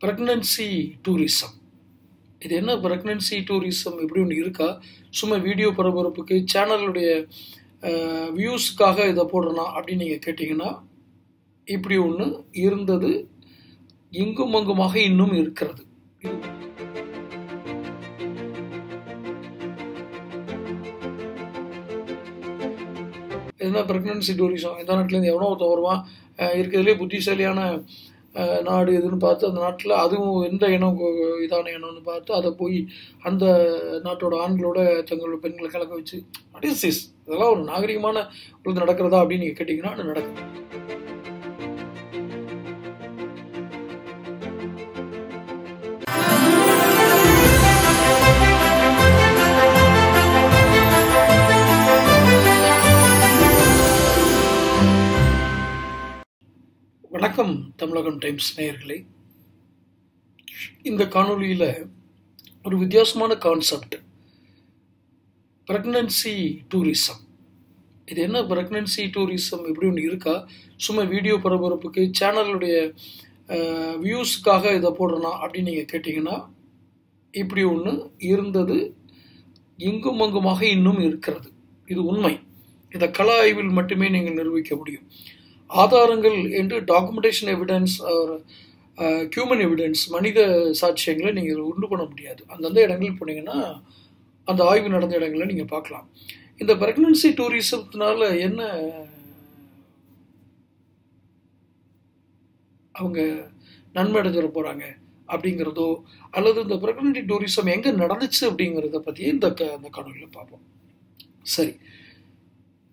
Pregnancy tourism. இது என்ன pregnancy tourism இப்படி ஒன்று இருக்கா? சும்மா வீடியோ பரபரப்புக்கு சேனலுடைய வியூஸ்க்காக இதை போடுறனா அப்படின்னு நீங்கள் கேட்டிங்கன்னா, இப்படி ஒன்று இருந்தது, இங்கும் அங்குமாக இன்னும் இருக்கிறது. என்ன பிரெக்னன்சி டூரிசம்? எந்த நாட்டிலேருந்து எவனோ ஒருத்தன் வருவான், இருக்கிறதுலே புத்திசாலியான நாடு எதுன்னு பார்த்து அந்த நாட்டில் அதுவும் எந்த இனம் இதான இனம்னு பார்த்து அதை போய் அந்த நாட்டோட ஆண்களோட தங்களோட பெண்களை கலக்க வச்சு வாட் இஸ் திஸ்? இதெல்லாம் ஒரு நாகரிகமான உங்களுக்கு நடக்கிறதா அப்படின்னு நீங்கள் கேட்டிங்கன்னா அது நடக்குது. வணக்கம் தமிழகம் டைம்ஸ் நேயர்களே. இந்த காணொலியில் ஒரு வித்தியாசமான கான்செப்ட், பிரெக்னன்சி டூரிசம். இது என்ன பிரெக்னன்சி டூரிசம் இப்படி ஒன்று இருக்கா? சும்மா வீடியோ பரபரப்புக்கு சேனலுடைய வியூஸ்க்காக இதை போடுறனா அப்படின்னு நீங்கள் கேட்டிங்கன்னா, இப்படி ஒன்று இருந்தது, இங்கும் அங்குமாக இன்னும் இருக்கிறது. இது உண்மை. இதை கள ஆய்வில் மட்டுமே நீங்கள் நிரூபிக்க முடியும். ஆதாரங்கள் என்று டாக்குமெண்டேஷன் எவிடன்ஸ், ஹியூமன் எவிடன்ஸ், மனித சாட்சியங்களை நீங்கள் உண்டு பண்ண முடியாது. அந்தந்த இடங்கள் போனீங்கன்னா அந்த ஆய்வு நடந்த இடங்களை நீங்கள் பார்க்கலாம். இந்த பிரெக்னன்சி டூரிசத்தினால என்ன அவங்க நன்மை அடைஞ்சிட போகிறாங்க அப்படிங்கிறதோ, அல்லது இந்த பிரெக்னன்சி டூரிசம் எங்கே நடந்துச்சு அப்படிங்கிறத பற்றியே இந்த காணொலியில் பார்ப்போம். சரி,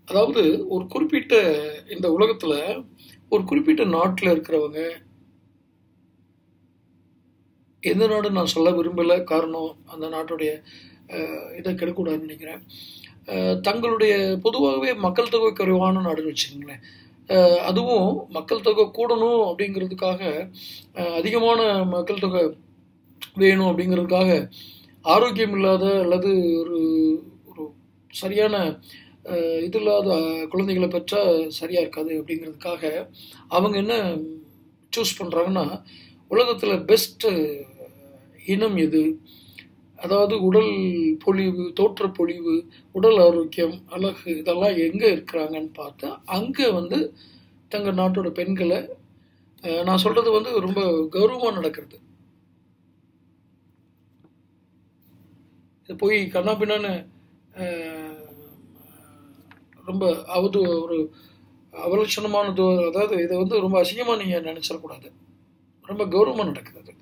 அதாவது ஒரு குறிப்பிட்ட இந்த உலகத்தில் ஒரு குறிப்பிட்ட நாட்டில் இருக்கிறவங்க, எந்த நாடு நான் சொல்ல விரும்பலை, காரணம் அந்த நாட்டுடைய இதை கெடுக்கூடாதுன்னு நினைக்கிறேன். தங்களுடைய பொதுவாகவே மக்கள் தொகை குறைவான நாடுன்னு வச்சுக்கோங்களேன். அதுவும் மக்கள் தொகை கூடணும் அப்படிங்கிறதுக்காக, அதிகமான மக்கள் தொகை வேணும் அப்படிங்கிறதுக்காக ஆரோக்கியம் இல்லாத அல்லது ஒரு ஒரு சரியான இது இல்லாத குழந்தைகளை பெற்றா சரியாக இருக்காது அப்படிங்கிறதுக்காக அவங்க என்ன சூஸ் பண்ணுறாங்கன்னா, உலகத்தில் பெஸ்ட்டு இனம் எது, அதாவது உடல் பொலிவு, தோற்ற பொலிவு, உடல் ஆரோக்கியம், அழகு, இதெல்லாம் எங்கே இருக்கிறாங்கன்னு பார்த்தா அங்கே தங்கள் நாட்டோட பெண்களை, நான் சொல்கிறது ரொம்ப கௌரவமாக நடக்கிறது. இது போய் கண்ணா பின்னான்னு ரொம்ப ஒரு அவலட்சணமானது, அதாவது இதை ரொம்ப அசிங்கமாக நீங்கள் நினச்சிடக்கூடாது. ரொம்ப கௌரவமாக நடக்குது.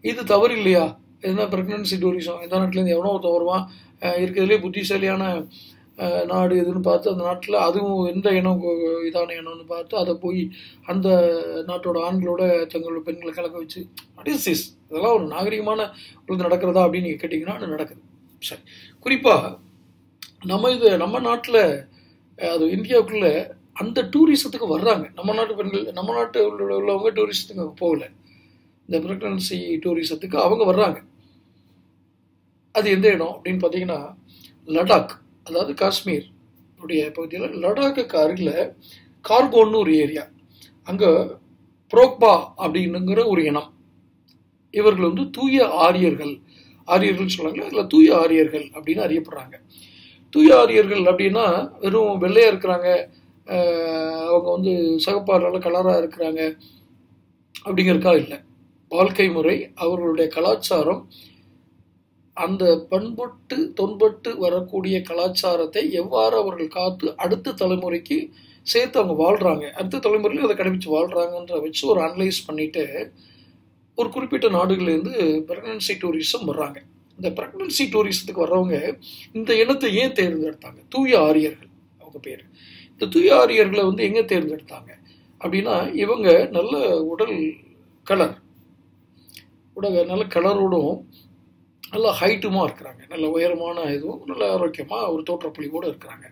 இது தவறு இல்லையா? எதுனா பிரெக்னன்சி டூரிசம், எந்த நாட்டிலேருந்து எவனோ ஒருத்தன் வருவான், இருக்கிறதுலே புத்திசாலியான நாடு எதுன்னு பார்த்து அந்த நாட்டில் அதுவும் எந்த இனம் இதான இனம்னு பார்த்து அதை போய் அந்த நாட்டோட ஆண்களோட தங்களோட பெண்களை கலக்க வச்சு வாட் இஸ் திஸ்? இதெல்லாம் ஒரு நாகரிகமான உங்களுக்கு நடக்கிறதா அப்படின்னு நீங்கள் கேட்டிங்கன்னா அது நடக்குது. சரி, குறிப்பாக நம்ம நாட்டில், அது இந்தியாவுக்குள்ளே அந்த டூரிசத்துக்கு வர்றாங்க. நம்ம நாட்டு பெண்கள், நம்ம நாட்டு உள்ளவங்க டூரிசத்துக்கு போகல, இந்த பிரெக்னன்சி டூரிசத்துக்கு அவங்க வர்றாங்க. அது எந்த இடம் அப்படின்னு பார்த்தீங்கன்னா, லடாக், அதாவது காஷ்மீர் உடைய பகுதியில் லடாக்கு அருகில் கார்கோன்னு ஒரு ஏரியா. அங்கே புரோக்பா அப்படின்னுங்கிற ஒரு இனம். இவர்கள் தூய ஆரியர்கள் சொல்லுவாங்க, அதில் தூய ஆரியர்கள் அப்படின்னு அறியப்படுறாங்க. தூய ஆரியர்கள் அப்படின்னா வெறும் வெள்ளையாக இருக்கிறாங்க, அவங்க சகப்பாரால் கலராக இருக்கிறாங்க அப்படிங்கிறக்கா இல்லை. வாழ்க்கை முறை, அவர்களுடைய கலாச்சாரம், அந்த பண்பட்டு தொன்பட்டு வரக்கூடிய கலாச்சாரத்தை எவ்வாறு அவர்கள் காத்து அடுத்த தலைமுறைக்கு சேர்த்து அவங்க வாழ்கிறாங்க, அடுத்த தலைமுறையில் அதை கடைபிடிச்சு வாழ்கிறாங்கன்ற வச்சு ஒரு அனலைஸ் பண்ணிட்டு ஒரு குறிப்பிட்ட நாடுகள்லேருந்து பிரெக்னன்சி டூரிசம் வர்றாங்க. இந்த பிரெக்னன்சி டூரிசத்துக்கு வர்றவங்க இந்த இனத்தை ஏன் தேர்ந்தெடுத்தாங்க? தூய ஆரியர்கள் அவங்க பேர். இந்த தூய ஆரியர்களை எங்கே தேர்ந்தெடுத்தாங்க அப்படின்னா, இவங்க நல்ல உடல் கலர், நல்ல கலரோடும் நல்ல ஹைட்டுமாக இருக்கிறாங்க, நல்ல உயரமான இதுவும் நல்ல ஆரோக்கியமாக ஒரு தோற்றப்பொழிவோடு இருக்கிறாங்க.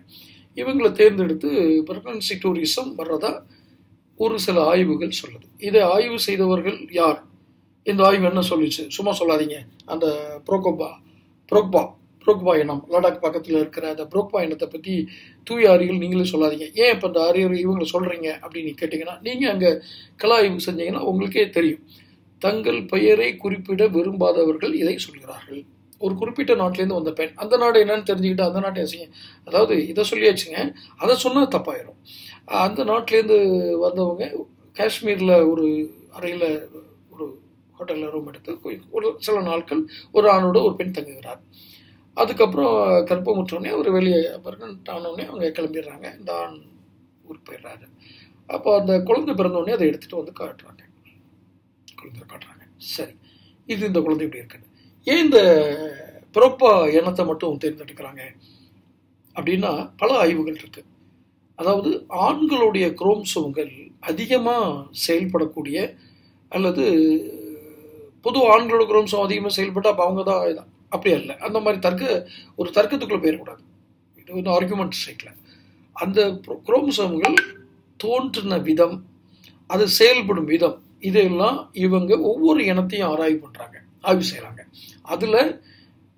இவங்களை தேர்ந்தெடுத்து பிரெக்னன்சி டூரிசம் வர்றதா ஒரு சில ஆய்வுகள் சொல்லுது. இதை ஆய்வு செய்தவர்கள் யார்? இந்த ஆய்வு என்ன சொல்லிச்சு? சும்மா சொல்லாதீங்க. அந்த புரோக்பா இனம், லடாக் பக்கத்தில் இருக்கிற அந்த புரோக்பா இனத்தை பற்றி தூய ஆரியர்கள் நீங்களே சொல்லாதீங்க. ஏன் இப்போ இந்த ஆரியர்கள் இவங்களை சொல்கிறீங்க அப்படின்னு கேட்டிங்கன்னா, நீங்கள் அங்கே கள ஆய்வு செஞ்சீங்கன்னா உங்களுக்கே தெரியும். தங்கள் பெயரை குறிப்பிட விரும்பாதவர்கள் இதை சொல்கிறார்கள். ஒரு குறிப்பிட்ட நாட்டிலேருந்து வந்த பெண், அந்த நாடு என்னன்னு தெரிஞ்சுக்கிட்டு அந்த நாட்டை அசிங்க, அதாவது இதை சொல்லியாச்சுங்க, அதை சொன்னால் தப்பாயிரும். அந்த நாட்டிலேருந்து வந்தவங்க காஷ்மீரில் ஒரு அறையில் ஒரு ஹோட்டலில் ரூம் எடுத்து ஒரு சில நாட்கள் ஒரு ஆணோட ஒரு பெண் தங்குகிறார். அதுக்கப்புறம் கர்ப்பமுற்றோடனே அவர் வெளியே பிரெக்னன்ட் ஆனோடனே அவங்க கிளம்பிடுறாங்க. இந்த ஆண் ஊருக்கு போயிடுறாரு. அப்போ அந்த குழந்தை பிறந்தோடனே அதை எடுத்துகிட்டு வந்து காட்டுறாங்க, குழந்தை காட்டுறாங்க. சரி, இது இந்த குழந்தை இப்படி இருக்குது. ஏன் இந்த புரோக்பா இனத்தை மட்டும் தேர்ந்தெடுக்கிறாங்க அப்படின்னா பல ஆய்வுகள் இருக்கு. அதாவது ஆண்களுடைய குரோமோசோம்கள் அதிகமாக செயல்படக்கூடிய, அல்லது பொது ஆண்களோட குரோமோசோம் அதிகமாக செயல்பட்டால் அப்போ அவங்க தான் இதான், அப்படி அல்ல. அந்த மாதிரி ஒரு தர்க்கத்துக்குள்ளே போயிடக்கூடாது. இது வந்து ஆர்குமெண்ட் சைக்கிள். அந்த குரோமோசோம்கள் தோன்றின விதம், அது செயல்படும் விதம், இதெல்லாம் இவங்க ஒவ்வொரு இனத்தையும் ஆய்வு செய்கிறாங்க. அதில்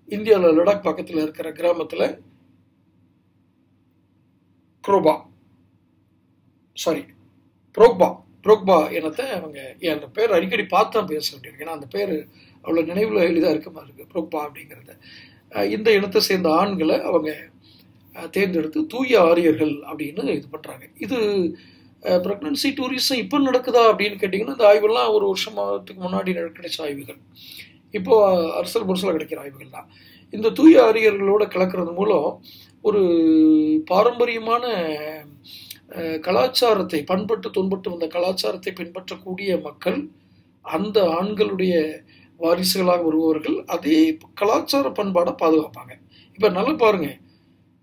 இந்தியாவில் லடாக் பக்கத்தில் இருக்கிற கிராமத்தில் புரோக்பா இனத்தை அவங்க, அந்த பேர் அடிக்கடி பார்த்து தான் பேச வேண்டியிருக்கு, ஏன்னா அந்த பேர் அவ்வளோ நினைவில் எளிதாக இருக்க மாதிரி இருக்குது, புரோக்பா அப்படிங்கிறது. இந்த இனத்தை சேர்ந்த ஆண்களை அவங்க தேர்ந்தெடுத்து தூய ஆரியர்கள் அப்படின்னு இது பண்ணுறாங்க. இது ப்ரெக்னன்சி டூரிசம் இப்போ நடக்குதா அப்படின்னு கேட்டிங்கன்னா, இந்த ஆய்வெல்லாம் ஒரு வருஷத்துக்கு முன்னாடி கிடைச்ச ஆய்வுகள், இப்போது அரசல் புரசலாக கிடைக்கிற ஆய்வுகள் தான். இந்த தூய ஆரியர்களோட கலக்கிறது மூலம் ஒரு பாரம்பரியமான கலாச்சாரத்தை, பண்பட்டு தொன்பட்டு வந்த கலாச்சாரத்தை பின்பற்றக்கூடிய மக்கள், அந்த ஆண்களுடைய வாரிசுகளாக வருபவர்கள் அதே கலாச்சார பண்பாடை பாதுகாப்பாங்க. இப்போ நல்லா பாருங்கள்,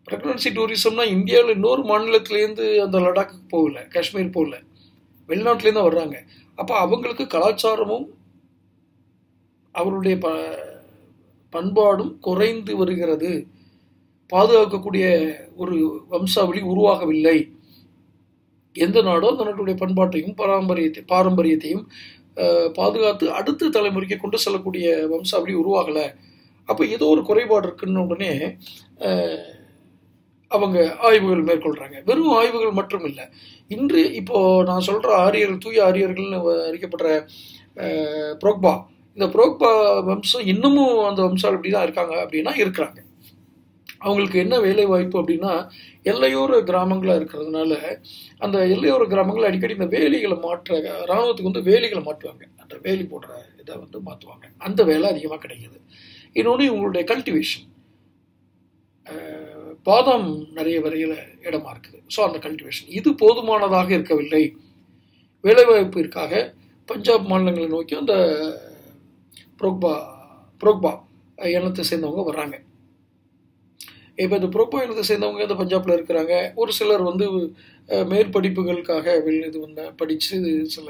ப்ரெக்னன்சி டூரிசம்னா இந்தியாவில் இன்னொரு மாநிலத்திலேருந்து அந்த லடாக்கு போகல, காஷ்மீர் போகல, வெளிநாட்டிலேருந்து தான் வர்றாங்க. அப்போ அவங்களுக்கு கலாச்சாரமும் அவருடைய பண்பாடும் குறைந்து வருகிறது, பாதுகாக்கக்கூடிய ஒரு வம்சாவளி உருவாகவில்லை. எந்த நாடோ அந்த நாட்டுடைய பண்பாட்டையும் பாரம்பரியத்தையும் பாதுகாத்து அடுத்த தலைமுறைக்கு கொண்டு செல்லக்கூடிய வம்சாவளி உருவாகலை. அப்போ ஏதோ ஒரு குறைபாடு இருக்குன்னு உடனே அவங்க ஆய்வுகள் மேற்கொள்கிறாங்க. வெறும் ஆய்வுகள் மட்டும் இல்லை, இன்று இப்போது நான் சொல்கிற ஆரியர்கள், தூய ஆரியர்கள்னு அறிக்கப்படுற புரோக்பா, இந்த புரோக்பா வம்சம் இன்னமும் அந்த வம்சால் இப்படி தான் இருக்காங்க அப்படின்னா இருக்கிறாங்க. அவங்களுக்கு என்ன வேலை வாய்ப்பு அப்படின்னா, எல்லையோர கிராமங்களாக இருக்கிறதுனால அந்த எல்லையோர கிராமங்கள் அடிக்கடி இந்த வேலிகளை இராணுவத்துக்கு வந்து வேலிகளை மாற்றுவாங்க, அந்த வேலி போடுற இதை வந்து மாற்றுவாங்க. அந்த வேலை அதிகமாக கிடைக்கிது. இன்னொன்று இவங்களுடைய கல்டிவேஷன், பாதாம் நிறைய வரையில இடமா இருக்குது. ஸோ அந்த கல்டிவேஷன் இது போதுமானதாக இருக்கவில்லை. வேலைவாய்ப்பிற்காக பஞ்சாப் மாநிலங்களை நோக்கி அந்த புரோக்பா இனத்தை சேர்ந்தவங்க வர்றாங்க. இப்போ இந்த புரோக்பா இனத்தை சேர்ந்தவங்க இந்த பஞ்சாபில் இருக்கிறாங்க. ஒரு சிலர் வந்து மேற்படிப்புகளுக்காக படித்து சில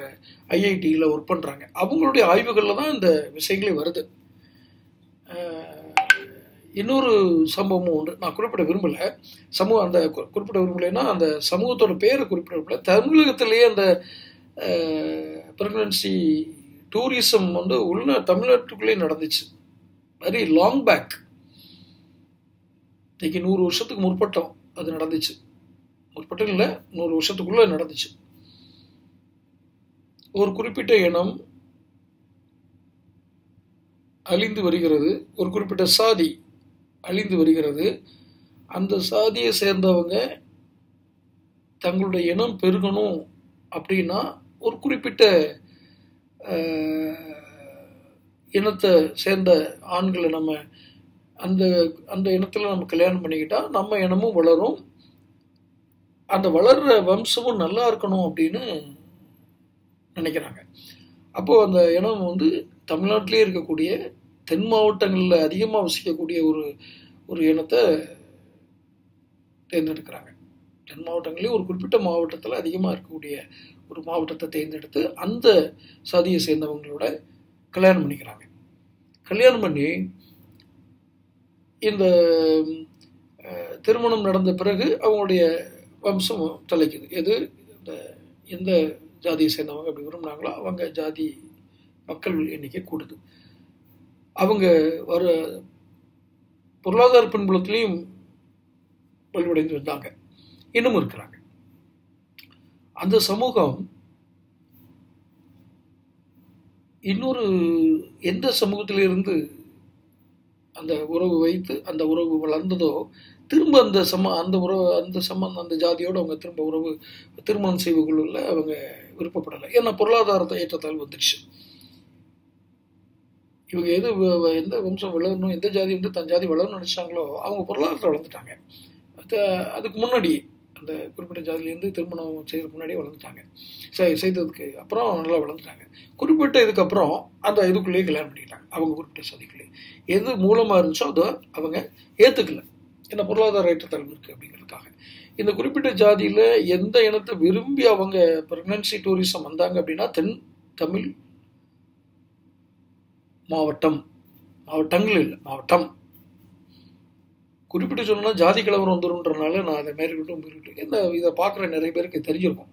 ஐஐடியில் ஒர்க் பண்ணுறாங்க. அவங்களுடைய ஆய்வுகளில் தான் இந்த விஷயங்களே வருது. இன்னொரு சம்பவமும் உண்டு, நான் குறிப்பிட விரும்பலை. அந்த குறிப்பிட விரும்பலைன்னா அந்த சமூகத்தோட பேரை குறிப்பிட விரும்பலை. தமிழகத்திலேயே அந்த ப்ரெக்னன்சி டூரிசம் வந்து தமிழ்நாட்டுக்குள்ளேயே நடந்துச்சு. வெரி லாங் பேக், இன்னைக்கு 100 வருஷத்துக்கு முற்பட்டோம் அது நடந்துச்சு. முற்பட்டம் இல்லை, 100 வருஷத்துக்குள்ளே நடந்துச்சு. ஒரு குறிப்பிட்ட இனம் அழிந்து வருகிறது, ஒரு குறிப்பிட்ட சாதி அழிந்து வருகிறது. அந்த சாதியை சேர்ந்தவங்க தங்களுடைய இனம் பெருகணும் அப்படின்னா ஒரு குறிப்பிட்ட இனத்தை சேர்ந்த ஆண்களை நம்ம அந்த இனத்தில் நம்ம கல்யாணம் பண்ணிக்கிட்டா நம்ம இனமும் வளரும், அந்த வளர்ற வம்சமும் நல்லா இருக்கணும் அப்படின்னு நினைக்கிறாங்க. அப்போது அந்த இனம் வந்து தமிழ்நாட்டிலே இருக்கக்கூடிய தென் மாவட்டங்களில் அதிகமாக வசிக்கக்கூடிய ஒரு இனத்தை தேர்ந்தெடுக்கிறாங்க. தென் மாவட்டங்களே ஒரு குறிப்பிட்ட மாவட்டத்தில் அதிகமாக இருக்கக்கூடிய ஒரு மாவட்டத்தை தேர்ந்தெடுத்து அந்த சாதியை சேர்ந்தவங்களோட கல்யாணம் பண்ணிக்கிறாங்க. கல்யாணம் பண்ணி இந்த திருமணம் நடந்த பிறகு அவங்களுடைய வம்சம் தலைக்குது. எந்த ஜாதியை சேர்ந்தவங்க அப்படி விரும்பினாங்களோ அவங்க ஜாதி மக்கள் எண்ணிக்கை கூடுது. அவங்க பொருளாதார பின்புலத்திலையும் வலுவடைந்து வந்தாங்க, இன்னமும் இருக்கிறாங்க. அந்த சமூகம் இன்னொரு எந்த சமூகத்திலிருந்து அந்த உறவு வைத்து அந்த உறவு வளர்ந்ததோ திரும்ப அந்த ஜாதியோடு அவங்க திரும்ப உறவு திருமணம் செய்வதுக்குள்ள அவங்க விருப்பப்படலை. ஏன்னா பொருளாதாரத்தை ஏற்றத்தால் வந்துடுச்சு. இவங்க எந்த வம்சம் வளரணும், எந்த ஜாதி தன் ஜாதி வளரணும்னு நினைச்சாங்களோ அவங்க பொருளாதாரத்தை வளர்ந்துட்டாங்க. அதுக்கு முன்னாடி அந்த குறிப்பிட்ட ஜாதியிலேருந்து திருமணம் செய்யறதுக்கு முன்னாடியே வளர்ந்துட்டாங்க. செய்ததுக்கு அப்புறம் நல்லா வளர்ந்துட்டாங்க. குறிப்பிட்ட இதுக்கப்புறம் அந்த இதுக்குள்ளேயே கல்யாணம் பண்ணிக்கிட்டாங்க. அவங்க குறிப்பிட்ட ஜாதிக்குள்ளேயே எது மூலமாக இருந்துச்சோ அதை அவங்க ஏற்றுக்கல. என்ன பொருளாதார ஏற்றத்தாழ்வு இருக்குது அப்படிங்கிறதுக்காக. இந்த குறிப்பிட்ட ஜாதியில் எந்த இனத்தை விரும்பி அவங்க பிரெக்னன்சி டூரிசம் வந்தாங்க அப்படின்னா தென் தமிழ் மாவட்டங்கள் இல்லை, மாவட்டம். குறிப்பிட்டு சொன்னா ஜாதி கலவரம் வந்துருன்றனால நான் அதை மேற்கொண்டு இதை பார்க்குற நிறைய பேருக்கு தெரிஞ்சிருக்கும்.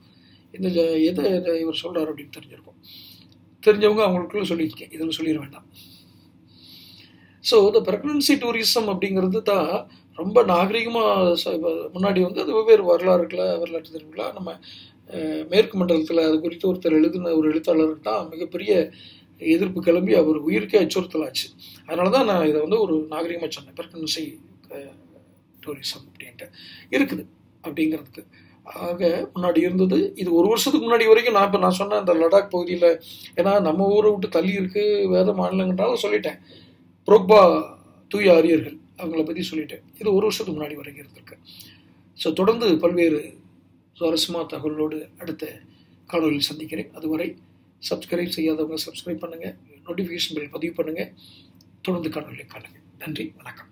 எதை இவர் சொல்கிறார் அப்படின்னு தெரிஞ்சிருக்கும். தெரிஞ்சவங்க அவங்களுக்குள்ள சொல்லியிருக்கேன், இதில் சொல்லிட வேண்டாம். ஸோ இந்த ப்ரெக்னன்சி டூரிசம் அப்படிங்கிறது தான் ரொம்ப நாகரிகமாக முன்னாடி அது வெவ்வேறு வரலாற்று தெரியுங்களா. நம்ம மேற்கு மண்டலத்தில் அது குறித்து ஒருத்தர் எழுதின ஒரு எழுத்தாளருக்கு தான் மிகப்பெரிய எதிர்ப்பு கிளம்பி அவர் உயிருக்கே அச்சுறுத்தலாச்சு. அதனால தான் நான் இதை ஒரு நாகரிகமாக சொன்னேன். ப்ரெக்னன்சி டூரிசம் அப்படின்ட்டு இருக்குது அப்படிங்கிறதுக்கு. ஆக முன்னாடி இருந்தது. இது ஒரு வருஷத்துக்கு முன்னாடி வரைக்கும் நான் சொன்னேன் இந்த லடாக் பகுதியில், ஏன்னா நம்ம ஊரை விட்டு தள்ளி இருக்குது வேறு மாநிலங்கள்னாலும் சொல்லிட்டேன். புரோக்பா தூய ஆரியர்கள் அவங்கள பற்றி சொல்லிட்டேன். இது ஒரு வருஷத்துக்கு முன்னாடி வரைக்கும் இருந்திருக்கு. ஸோ தொடர்ந்து பல்வேறு சுவாரஸ்யமான தகவலோடு அடுத்த காணொலியில் சந்திக்கிறேன். அதுவரை சப்ஸ்கிரைப் செய்யாதவங்க சப்ஸ்கிரைப் பண்ணுங்கள், நோட்டிஃபிகேஷன் பில் பதிவு பண்ணுங்கள், தொடர்ந்து காணொலியை காணுங்கள். நன்றி, வணக்கம்.